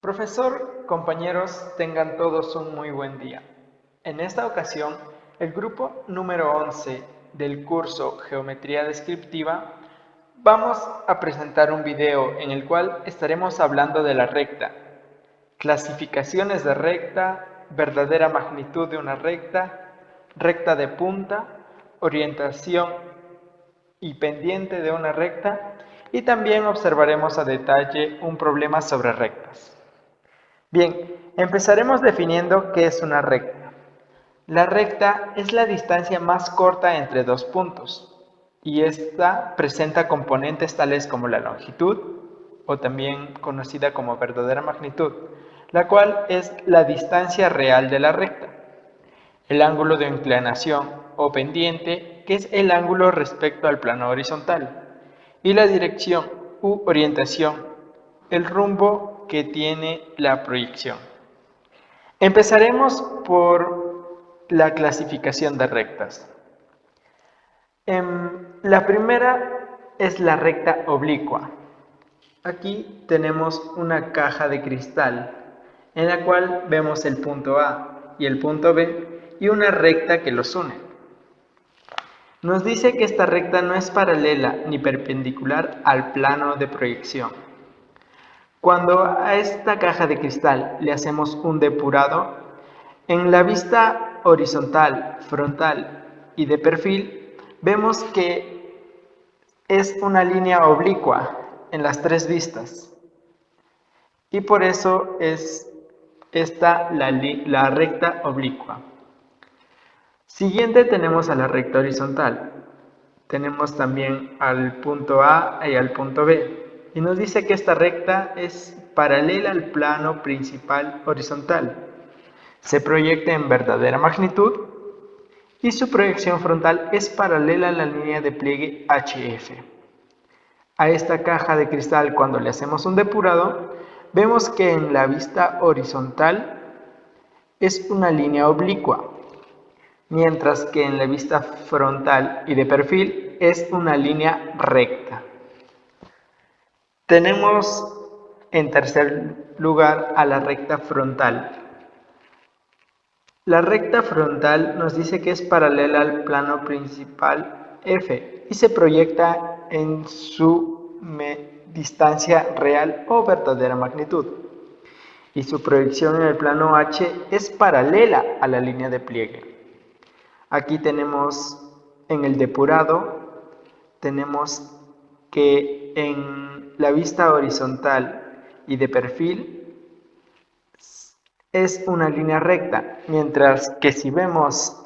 Profesor, compañeros, tengan todos un muy buen día. En esta ocasión, el grupo número 11 del curso Geometría Descriptiva vamos a presentar un video en el cual estaremos hablando de la recta, clasificaciones de recta, verdadera magnitud de una recta, recta de punta, orientación y pendiente de una recta, y también observaremos a detalle un problema sobre rectas. Bien, empezaremos definiendo qué es una recta. La recta es la distancia más corta entre dos puntos y esta presenta componentes tales como la longitud, o también conocida como verdadera magnitud, la cual es la distancia real de la recta, el ángulo de inclinación o pendiente, que es el ángulo respecto al plano horizontal, y la dirección u orientación, el rumbo que tiene la proyección. Empezaremos por la clasificación de rectas. La primera es la recta oblicua. Aquí tenemos una caja de cristal en la cual vemos el punto A y el punto B y una recta que los une. Nos dice que esta recta no es paralela ni perpendicular al plano de proyección. Cuando a esta caja de cristal le hacemos un depurado, en la vista horizontal, frontal y de perfil, vemos que es una línea oblicua en las tres vistas. Y por eso es esta la recta oblicua. Siguiente tenemos a la recta horizontal. Tenemos también al punto A y al punto B. Y nos dice que esta recta es paralela al plano principal horizontal. Se proyecta en verdadera magnitud y su proyección frontal es paralela a la línea de pliegue HF. A esta caja de cristal, cuando le hacemos un depurado, vemos que en la vista horizontal es una línea oblicua, mientras que en la vista frontal y de perfil es una línea recta. Tenemos en tercer lugar a la recta frontal. La recta frontal nos dice que es paralela al plano principal F y se proyecta en su distancia real o verdadera magnitud. Y su proyección en el plano H es paralela a la línea de pliegue. Aquí tenemos en el depurado, tenemos que en la vista horizontal y de perfil es una línea recta, mientras que si vemos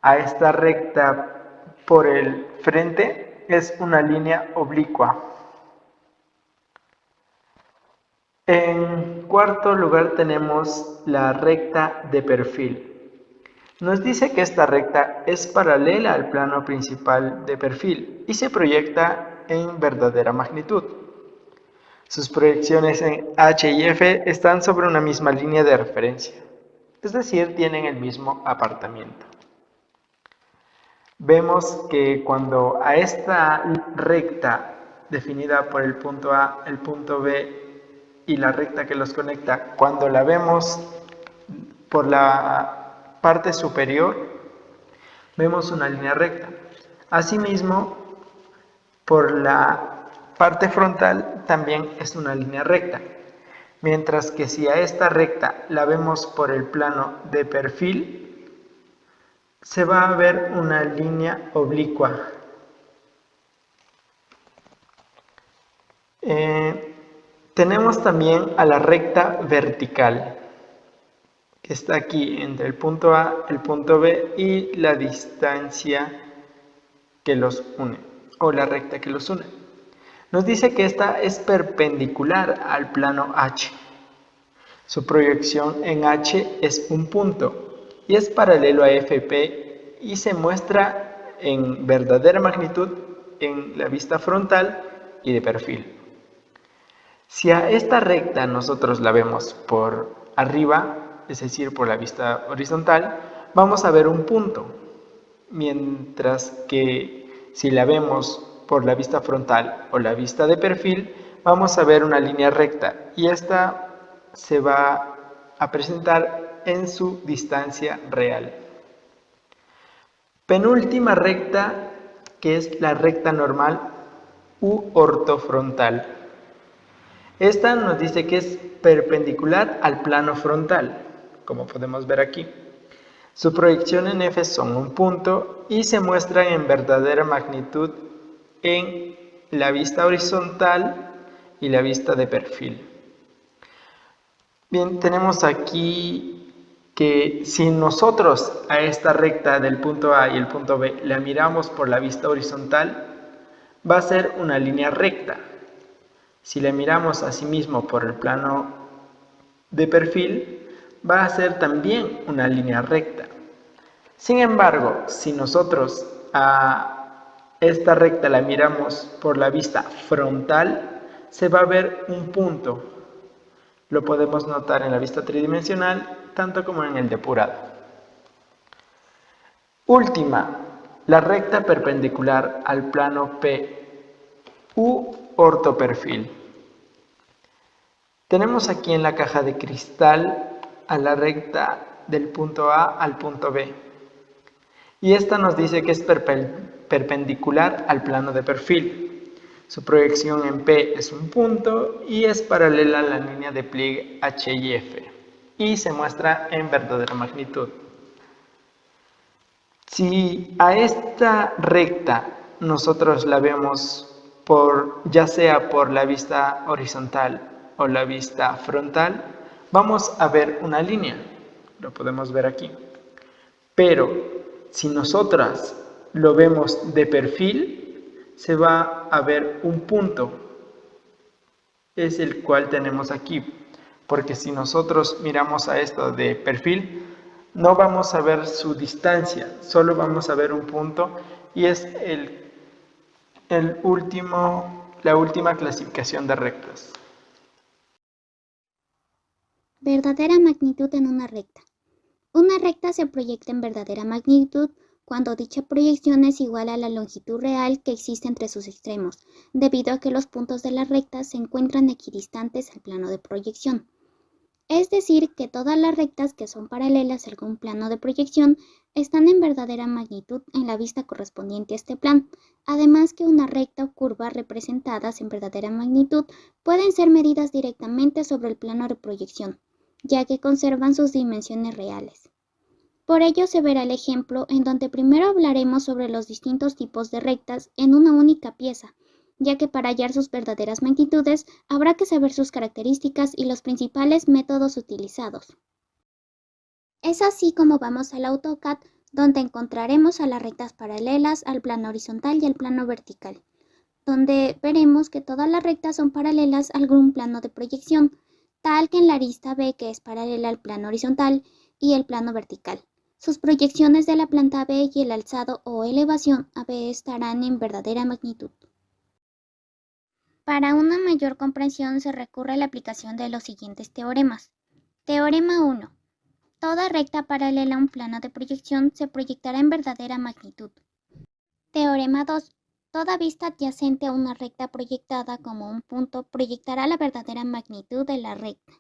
a esta recta por el frente es una línea oblicua. En cuarto lugar tenemos la recta de perfil. Nos dice que esta recta es paralela al plano principal de perfil y se proyecta en verdadera magnitud. Sus proyecciones en H y F están sobre una misma línea de referencia, es decir, tienen el mismo apartamiento. Vemos que cuando a esta recta definida por el punto A, el punto B y la recta que los conecta, cuando la vemos por la parte superior, vemos una línea recta. Asimismo, por la parte frontal también es una línea recta. Mientras que si a esta recta la vemos por el plano de perfil, se va a ver una línea oblicua. Tenemos también a la recta vertical, que está aquí entre el punto A, el punto B y la distancia que los une, o la recta que los une. Nos dice que esta es perpendicular al plano H. Su proyección en H es un punto y es paralelo a FP y se muestra en verdadera magnitud en la vista frontal y de perfil. Si a esta recta nosotros la vemos por arriba, es decir, por la vista horizontal, vamos a ver un punto, mientras que si la vemos por la vista frontal o la vista de perfil, vamos a ver una línea recta y esta se va a presentar en su distancia real. Penúltima recta, que es la recta normal u ortofrontal. Esta nos dice que es perpendicular al plano frontal, como podemos ver aquí. Su proyección en F son un punto y se muestran en verdadera magnitud en la vista horizontal y la vista de perfil. Bien, tenemos aquí que si nosotros a esta recta del punto A y el punto B la miramos por la vista horizontal, va a ser una línea recta. Si la miramos asimismo por el plano de perfil, va a ser también una línea recta. Sin embargo, si nosotros a esta recta la miramos por la vista frontal, se va a ver un punto. Lo podemos notar en la vista tridimensional, tanto como en el depurado. Última, la recta perpendicular al plano P u ortoperfil. Tenemos aquí en la caja de cristal a la recta del punto A al punto B. Y esta nos dice que es perpendicular al plano de perfil. Su proyección en P es un punto y es paralela a la línea de pliegue H y F. Y se muestra en verdadera magnitud. Si a esta recta nosotros la vemos ya sea por la vista horizontal o la vista frontal, vamos a ver una línea. Lo podemos ver aquí. Pero si nosotras lo vemos de perfil, se va a ver un punto. Es el cual tenemos aquí. Porque si nosotros miramos a esto de perfil, no vamos a ver su distancia, solo vamos a ver un punto y es la última clasificación de rectas. Verdadera magnitud en una recta. Una recta se proyecta en verdadera magnitud cuando dicha proyección es igual a la longitud real que existe entre sus extremos, debido a que los puntos de la recta se encuentran equidistantes al plano de proyección. Es decir, que todas las rectas que son paralelas a algún plano de proyección están en verdadera magnitud en la vista correspondiente a este plano. Además que una recta o curva representadas en verdadera magnitud pueden ser medidas directamente sobre el plano de proyección, ya que conservan sus dimensiones reales. Por ello se verá el ejemplo en donde primero hablaremos sobre los distintos tipos de rectas en una única pieza, ya que para hallar sus verdaderas magnitudes habrá que saber sus características y los principales métodos utilizados. Es así como vamos al AutoCAD, donde encontraremos a las rectas paralelas al plano horizontal y al plano vertical, donde veremos que todas las rectas son paralelas a algún plano de proyección, tal que en la arista B que es paralela al plano horizontal y el plano vertical. Sus proyecciones de la planta B y el alzado o elevación AB estarán en verdadera magnitud. Para una mayor comprensión se recurre a la aplicación de los siguientes teoremas. Teorema 1. Toda recta paralela a un plano de proyección se proyectará en verdadera magnitud. Teorema 2. Toda vista adyacente a una recta proyectada como un punto proyectará la verdadera magnitud de la recta.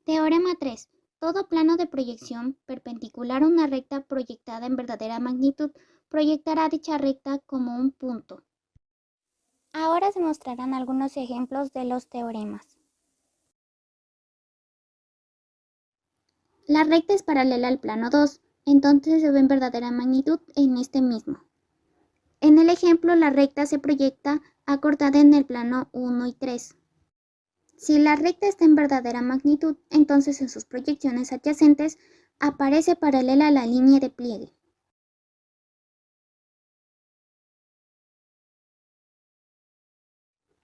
Teorema 3. Todo plano de proyección perpendicular a una recta proyectada en verdadera magnitud proyectará dicha recta como un punto. Ahora se mostrarán algunos ejemplos de los teoremas. La recta es paralela al plano 2, entonces se ve en verdadera magnitud en este mismo. En el ejemplo, la recta se proyecta acortada en el plano 1 y 3. Si la recta está en verdadera magnitud, entonces en sus proyecciones adyacentes aparece paralela a la línea de pliegue.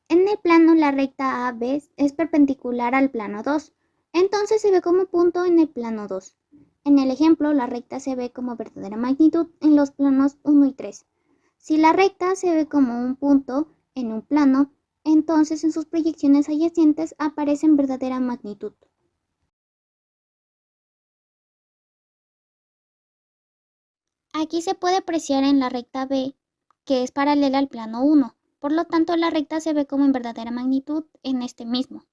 En el plano, la recta AB es perpendicular al plano 2, entonces se ve como punto en el plano 2. En el ejemplo, la recta se ve como verdadera magnitud en los planos 1 y 3. Si la recta se ve como un punto en un plano, entonces en sus proyecciones adyacentes aparece en verdadera magnitud. Aquí se puede apreciar en la recta B que es paralela al plano 1, por lo tanto la recta se ve como en verdadera magnitud en este mismo.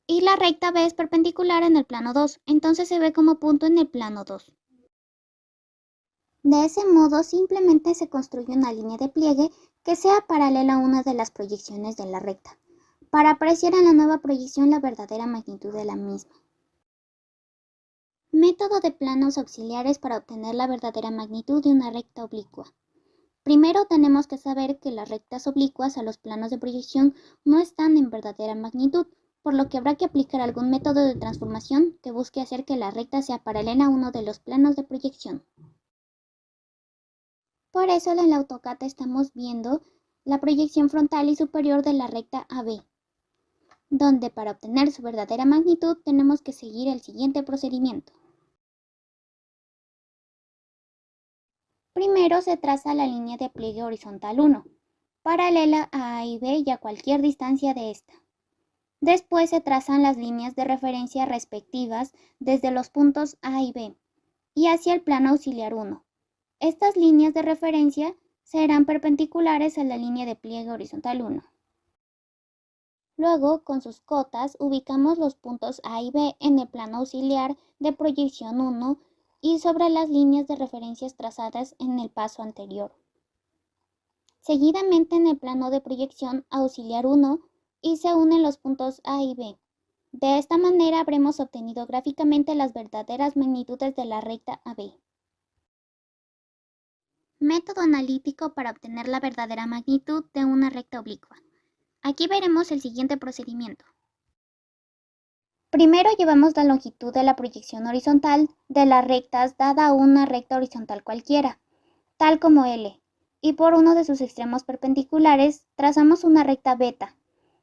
Y la recta B es perpendicular en el plano 2, entonces se ve como punto en el plano 2. De ese modo, simplemente se construye una línea de pliegue que sea paralela a una de las proyecciones de la recta, para apreciar en la nueva proyección la verdadera magnitud de la misma. Método de planos auxiliares para obtener la verdadera magnitud de una recta oblicua. Primero tenemos que saber que las rectas oblicuas a los planos de proyección no están en verdadera magnitud, por lo que habrá que aplicar algún método de transformación que busque hacer que la recta sea paralela a uno de los planos de proyección. Por eso en el AutoCAD estamos viendo la proyección frontal y superior de la recta AB, donde para obtener su verdadera magnitud tenemos que seguir el siguiente procedimiento. Primero se traza la línea de pliegue horizontal 1, paralela a A y B y a cualquier distancia de esta. Después se trazan las líneas de referencia respectivas desde los puntos A y B y hacia el plano auxiliar 1. Estas líneas de referencia serán perpendiculares a la línea de pliegue horizontal 1. Luego, con sus cotas, ubicamos los puntos A y B en el plano auxiliar de proyección 1 y sobre las líneas de referencias trazadas en el paso anterior. Seguidamente en el plano de proyección auxiliar 1 y se unen los puntos A y B. De esta manera habremos obtenido gráficamente las verdaderas magnitudes de la recta AB. Método analítico para obtener la verdadera magnitud de una recta oblicua. Aquí veremos el siguiente procedimiento. Primero llevamos la longitud de la proyección horizontal de las rectas dada a una recta horizontal cualquiera, tal como L, y por uno de sus extremos perpendiculares trazamos una recta beta,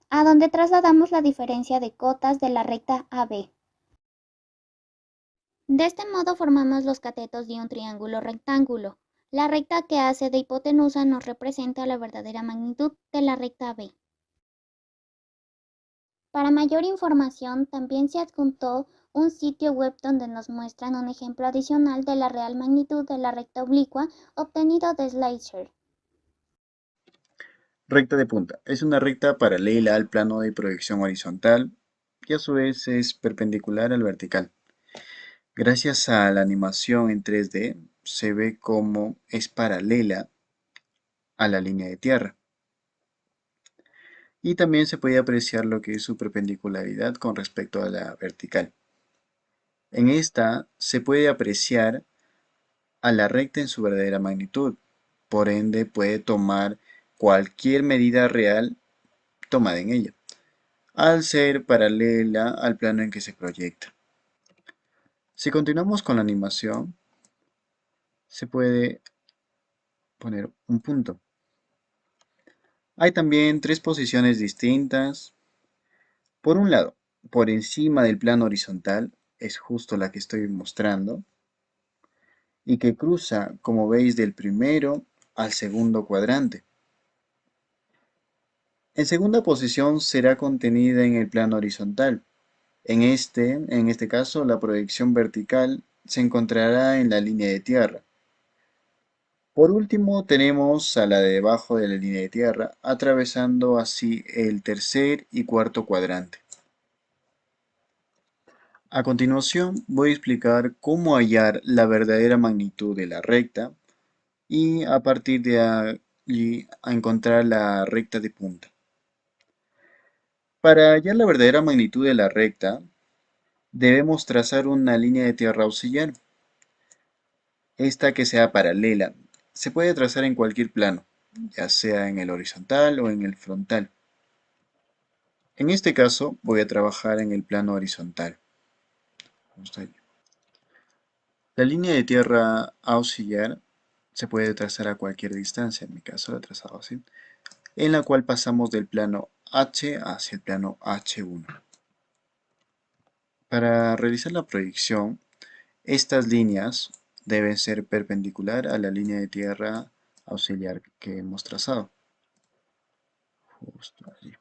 a donde trasladamos la diferencia de cotas de la recta AB. De este modo formamos los catetos de un triángulo rectángulo. La recta que hace de hipotenusa nos representa la verdadera magnitud de la recta AB. Para mayor información, también se adjuntó un sitio web donde nos muestran un ejemplo adicional de la real magnitud de la recta oblicua obtenido de SlideShare. Recta de punta. Es una recta paralela al plano de proyección horizontal y a su vez es perpendicular al vertical. Gracias a la animación en 3D se ve cómo es paralela a la línea de tierra. Y también se puede apreciar lo que es su perpendicularidad con respecto a la vertical. En esta se puede apreciar a la recta en su verdadera magnitud. Por ende, puede tomar cualquier medida real tomada en ella, al ser paralela al plano en que se proyecta. Si continuamos con la animación, se puede poner un punto. Hay también tres posiciones distintas. Por un lado, por encima del plano horizontal, es justo la que estoy mostrando, y que cruza, como veis, del primero al segundo cuadrante. En segunda posición será contenida en el plano horizontal. En este caso, la proyección vertical se encontrará en la línea de tierra. Por último, tenemos a la de debajo de la línea de tierra, atravesando así el tercer y cuarto cuadrante. A continuación, voy a explicar cómo hallar la verdadera magnitud de la recta y a partir de allí a encontrar la recta de punta. Para hallar la verdadera magnitud de la recta, debemos trazar una línea de tierra auxiliar. Esta que sea paralela. Se puede trazar en cualquier plano, ya sea en el horizontal o en el frontal. En este caso voy a trabajar en el plano horizontal. La línea de tierra auxiliar se puede trazar a cualquier distancia, en mi caso la he trazado así, en la cual pasamos del plano H hacia el plano H1. Para realizar la proyección, estas líneas deben ser perpendicular a la línea de tierra auxiliar que hemos trazado. Justo allí.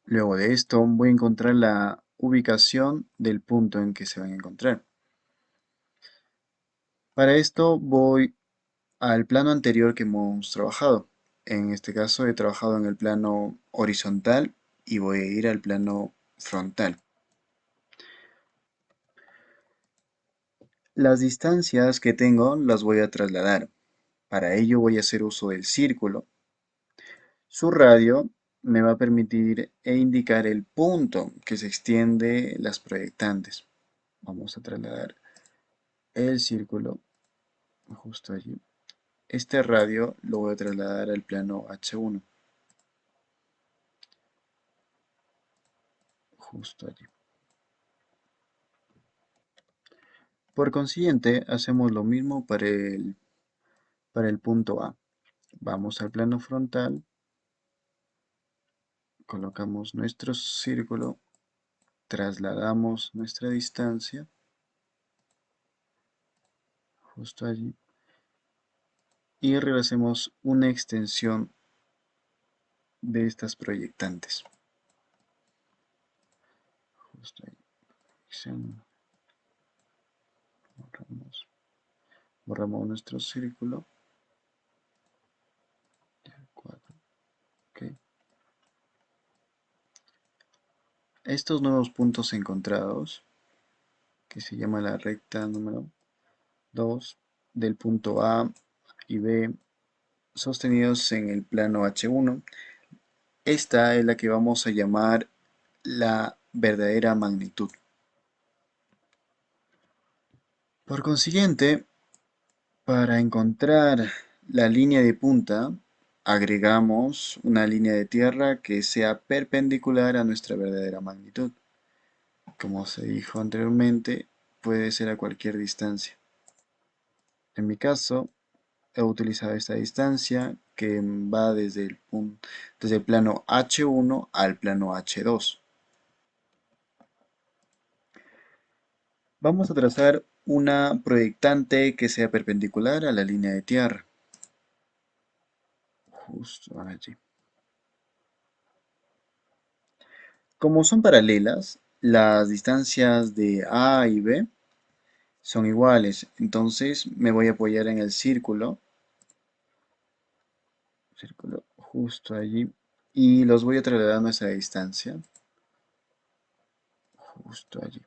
Luego de esto voy a encontrar la ubicación del punto en que se van a encontrar. Para esto voy al plano anterior que hemos trabajado. En este caso he trabajado en el plano horizontal y voy a ir al plano frontal. Las distancias que tengo las voy a trasladar. Para ello voy a hacer uso del círculo. Su radio me va a permitir indicar el punto que se extiende las proyectantes. Vamos a trasladar el círculo justo allí. Este radio lo voy a trasladar al plano H1, justo allí. Por consiguiente, hacemos lo mismo para el punto A. Vamos al plano frontal, colocamos nuestro círculo, trasladamos nuestra distancia, justo allí, y realicemos una extensión de estas proyectantes. Justo ahí. Borramos, borramos nuestro círculo. Okay. Estos nuevos puntos encontrados, que se llama la recta número 2 del punto A y B, sostenidos en el plano H1, esta es la que vamos a llamar la verdadera magnitud. Por consiguiente, para encontrar la línea de punta, agregamos una línea de tierra que sea perpendicular a nuestra verdadera magnitud. Como se dijo anteriormente, puede ser a cualquier distancia. En mi caso, he utilizado esta distancia que va desde el plano H1 al plano H2. Vamos a trazar una proyectante que sea perpendicular a la línea de tierra. Justo allí. Como son paralelas, las distancias de A y B son iguales. Entonces me voy a apoyar en el círculo justo allí, y los voy a trasladar a nuestra distancia, justo allí.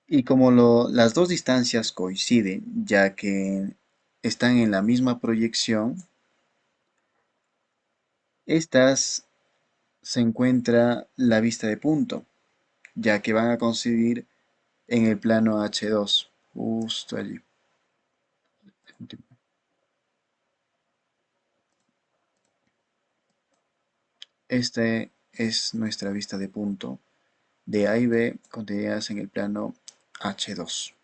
Y como las dos distancias coinciden, ya que están en la misma proyección, estas se encuentra la vista de punto, ya que van a coincidir en el plano H2, justo allí. Esta es nuestra vista de punto de A y B contenidas en el plano H2.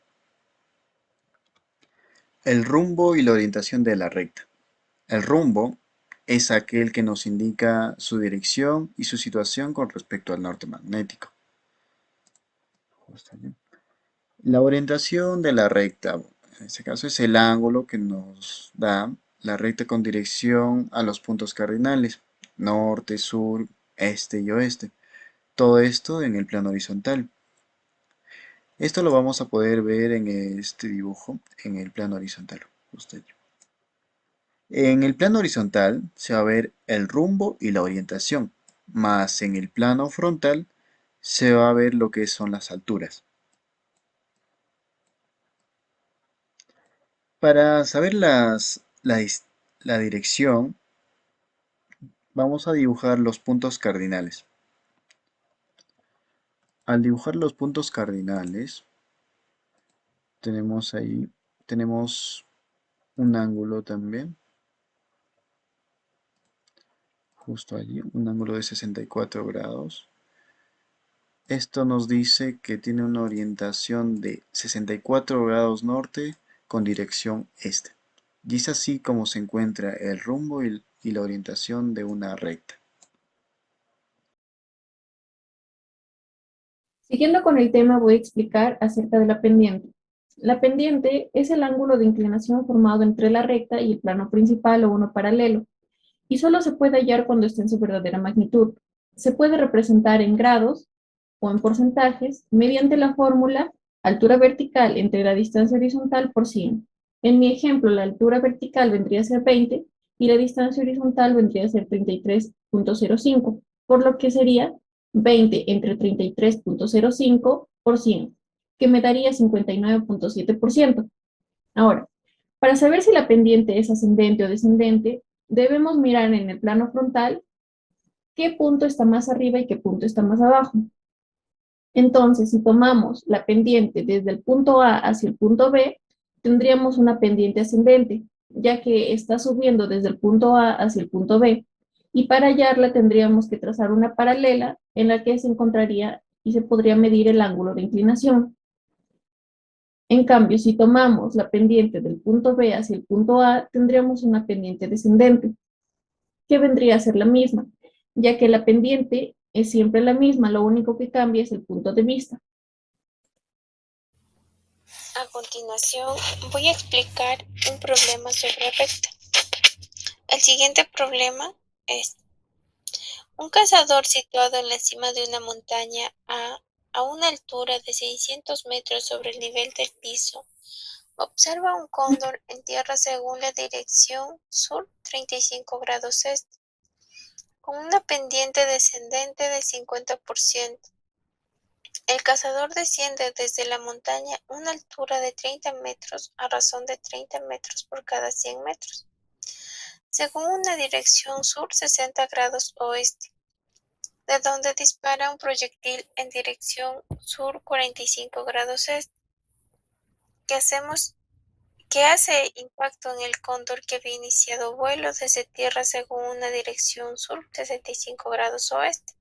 El rumbo y la orientación de la recta. El rumbo es aquel que nos indica su dirección y su situación con respecto al norte magnético. La orientación de la recta, en este caso es el ángulo que nos da la recta con dirección a los puntos cardinales, norte, sur, este y oeste. Todo esto en el plano horizontal. Esto lo vamos a poder ver en este dibujo, en el plano horizontal. En el plano horizontal se va a ver el rumbo y la orientación, más en el plano frontal se va a ver lo que son las alturas. Para saber la dirección, vamos a dibujar los puntos cardinales. Al dibujar los puntos cardinales, tenemos un ángulo también, justo allí, un ángulo de 64 grados. Esto nos dice que tiene una orientación de 64 grados norte con dirección este. Y es así como se encuentra el rumbo y la orientación de una recta. Siguiendo con el tema, voy a explicar acerca de la pendiente. La pendiente es el ángulo de inclinación formado entre la recta y el plano principal o uno paralelo, y solo se puede hallar cuando esté en su verdadera magnitud. Se puede representar en grados o en porcentajes mediante la fórmula altura vertical entre la distancia horizontal por 100. En mi ejemplo, la altura vertical vendría a ser 20 y la distancia horizontal vendría a ser 33.05, por lo que sería 20 entre 33.05 por 100, que me daría 59.7%. Ahora, para saber si la pendiente es ascendente o descendente, debemos mirar en el plano frontal qué punto está más arriba y qué punto está más abajo. Entonces, si tomamos la pendiente desde el punto A hacia el punto B, tendríamos una pendiente ascendente, ya que está subiendo desde el punto A hacia el punto B. Y para hallarla tendríamos que trazar una paralela en la que se encontraría y se podría medir el ángulo de inclinación. En cambio, si tomamos la pendiente del punto B hacia el punto A, tendríamos una pendiente descendente, que vendría a ser la misma, ya que la pendiente es siempre la misma, lo único que cambia es el punto de vista. A continuación, voy a explicar un problema sobre recta. El siguiente problema es: un cazador situado en la cima de una montaña a una altura de 600 metros sobre el nivel del piso, observa un cóndor en tierra según la dirección sur 35 grados este, con una pendiente descendente del 50%. El cazador desciende desde la montaña a una altura de 30 metros a razón de 30 metros por cada 100 metros, según una dirección sur 60 grados oeste, de donde dispara un proyectil en dirección sur 45 grados este, que hace impacto en el cóndor que había iniciado vuelo desde tierra según una dirección sur 65 grados oeste,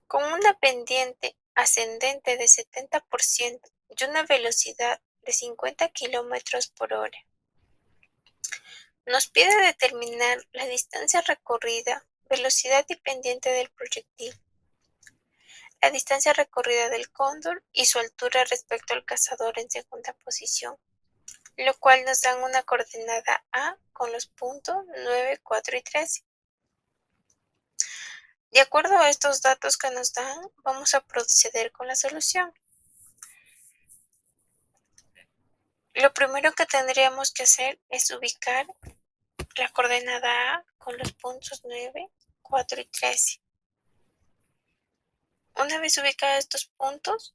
con una pendiente ascendente de 70% y una velocidad de 50 kilómetros por hora. Nos pide determinar la distancia recorrida, velocidad y pendiente del proyectil, la distancia recorrida del cóndor y su altura respecto al cazador en segunda posición, lo cual nos dan una coordenada A con los puntos 9, 4 y 13. De acuerdo a estos datos que nos dan, vamos a proceder con la solución. Lo primero que tendríamos que hacer es ubicar la coordenada A con los puntos 9, 4 y 13. Una vez ubicados estos puntos,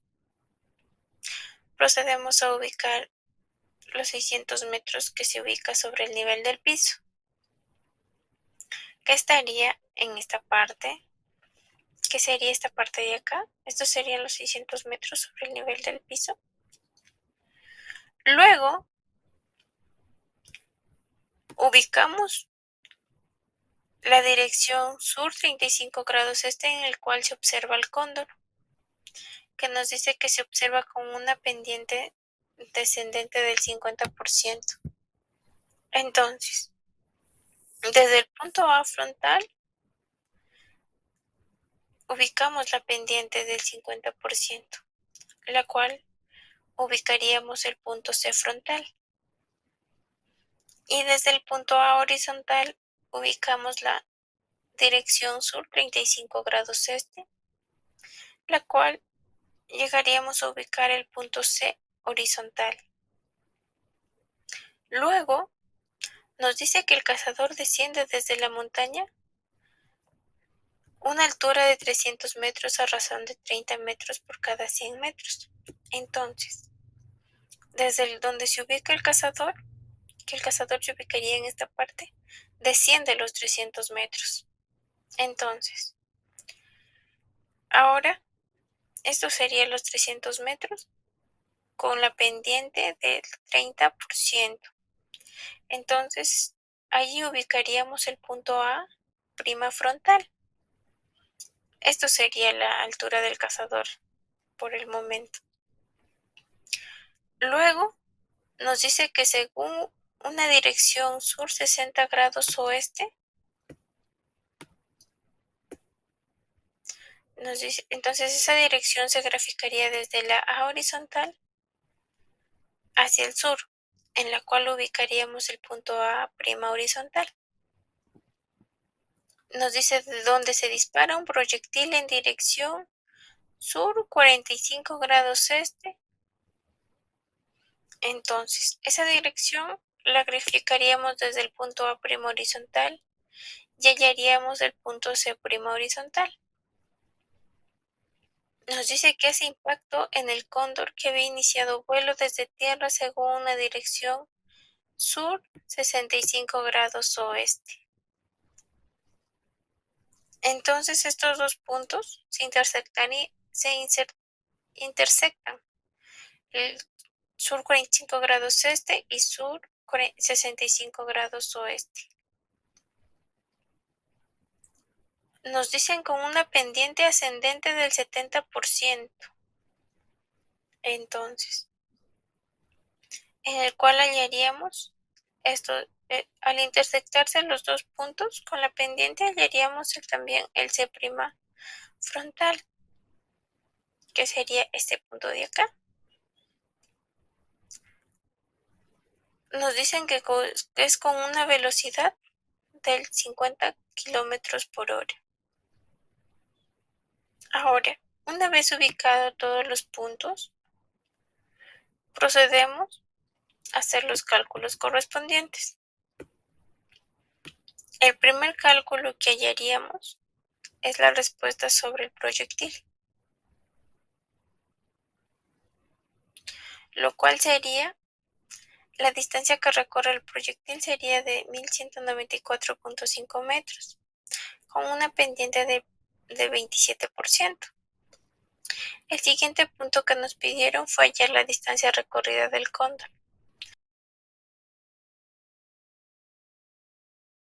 procedemos a ubicar los 600 metros que se ubica sobre el nivel del piso, que estaría en esta parte, que sería esta parte de acá. Estos serían los 600 metros sobre el nivel del piso. Luego, ubicamos la dirección sur 35 grados este en el cual se observa el cóndor, que nos dice que se observa con una pendiente descendente del 50%. Entonces, desde el punto A frontal, ubicamos la pendiente del 50%, la cual ubicaríamos el punto C frontal. Y desde el punto A horizontal, ubicamos la dirección sur 35 grados este, la cual llegaríamos a ubicar el punto C horizontal. Luego, nos dice que el cazador desciende desde la montaña una altura de 300 metros a razón de 30 metros por cada 100 metros. Entonces, desde donde se ubica el cazador, que el cazador se ubicaría en esta parte, desciende los 300 metros. Entonces, ahora, estos serían los 300 metros con la pendiente del 30%. Entonces, allí ubicaríamos el punto A prima frontal. Esto sería la altura del cazador por el momento. Luego, nos dice que según una dirección sur 60 grados oeste, nos dice, entonces esa dirección se graficaría desde la A horizontal hacia el sur, en la cual ubicaríamos el punto A prima horizontal. Nos dice de dónde se dispara un proyectil en dirección sur 45 grados este, Entonces, esa dirección la graficaríamos desde el punto A' horizontal y hallaríamos el punto C' horizontal. Nos dice que hace impacto en el cóndor que había iniciado vuelo desde tierra según una dirección sur 65 grados oeste. Entonces estos dos puntos se intersectan, el sur 45 grados este y sur 65 grados oeste. Nos dicen con una pendiente ascendente del 70%. Entonces, en el cual hallaríamos esto, al intersectarse los dos puntos con la pendiente hallaríamos también el C' frontal, que sería este punto de acá. Nos dicen que es con una velocidad del 50 kilómetros por hora. Ahora, una vez ubicados todos los puntos, procedemos a hacer los cálculos correspondientes. El primer cálculo que hallaríamos es la respuesta sobre el proyectil, lo cual sería la distancia que recorre el proyectil sería de 1194.5 metros, con una pendiente de 27%. El siguiente punto que nos pidieron fue hallar la distancia recorrida del cóndor,